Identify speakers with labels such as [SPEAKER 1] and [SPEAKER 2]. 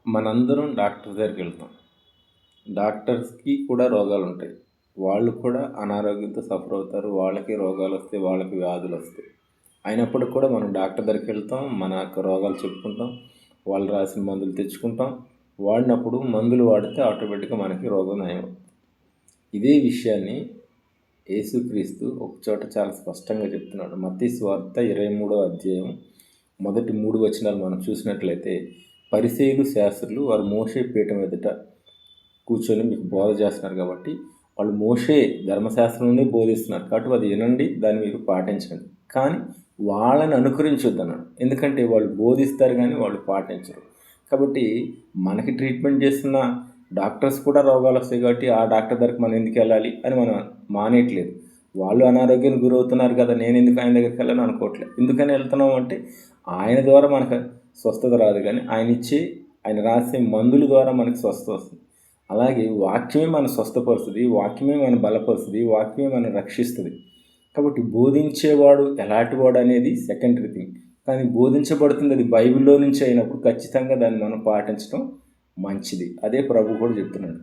[SPEAKER 1] మనందరం డాక్టర్ దగ్గరికి వెళ్తాం. డాక్టర్స్‌కి కూడా రోగాలుంటాయి. వాళ్ళు కూడా అనారోగ్యంతో సఫర్ అవుతారు. వాళ్ళకి రోగాలొస్తాయి. వాళ్ళకి వ్యాధులొస్తాయి. అయినప్పటికి కూడా మనం డాక్టర్ దగ్గరికి వెళ్తాం. మన యొక్క రోగాలు చెప్పుకుంటాం. వాళ్ళు రాసిన మందులు తెచ్చుకుంటాం. వాడినప్పుడు మందులు వాడితే ఆటోమేటిక్‌గా మనకి రోగం నయం. ఇదే విషయాన్ని యేసుక్రీస్తు ఒకచోట చాలా స్పష్టంగా చెప్తున్నాడు. మత్తయి సువార్త 23వ అధ్యాయం మొదటి 3 వచనాలు మనం చూసినట్లయితే, పరిసయ్యులు శాస్త్రులు వారు మోషే పీఠం ఎదుట కూర్చొని మీకు బోధ చేస్తున్నారు కాబట్టి, వాళ్ళు మోషే ధర్మశాస్త్రంలోనే బోధిస్తున్నారు కాబట్టి అది వినండి, దాన్ని మీరు పాటించండి. కానీ వాళ్ళని అనుకరించొద్దన్నాడు. ఎందుకంటే వాళ్ళు బోధిస్తారు కానీ వాళ్ళు పాటించరు. కాబట్టి మనకి ట్రీట్మెంట్ చేస్తున్న డాక్టర్స్ కూడా రోగాలు వస్తాయి కాబట్టి ఆ డాక్టర్ దగ్గరికి మనం ఎందుకు వెళ్ళాలి అని మనం మానేయట్లేదు. వాళ్ళు అనారోగ్యానికి గురవుతున్నారు కదా, నేను ఎందుకు ఆయన దగ్గరికి వెళ్ళాలని అనుకోవట్లేదు. ఎందుకని వెళ్తున్నాం అంటే ఆయన ద్వారా మనకు స్వస్థత రాదు, కానీ ఆయన రాసే మందుల ద్వారా మనకు స్వస్థత వస్తుంది. అలాగే వాక్యమే మన స్వస్థపరుస్తుంది, వాక్యమే మన బలపరుస్తుంది, వాక్యమే మనం రక్షిస్తుంది. కాబట్టి బోధించేవాడు ఎలాంటి వాడు అనేది సెకండరీ థింగ్, కానీ బోధించబడుతుంది అది బైబిల్లో నుంచి అయినప్పుడు ఖచ్చితంగా దాన్ని మనం పాటించడం మంచిది. అదే ప్రభు కూడా చెప్తున్నాడు.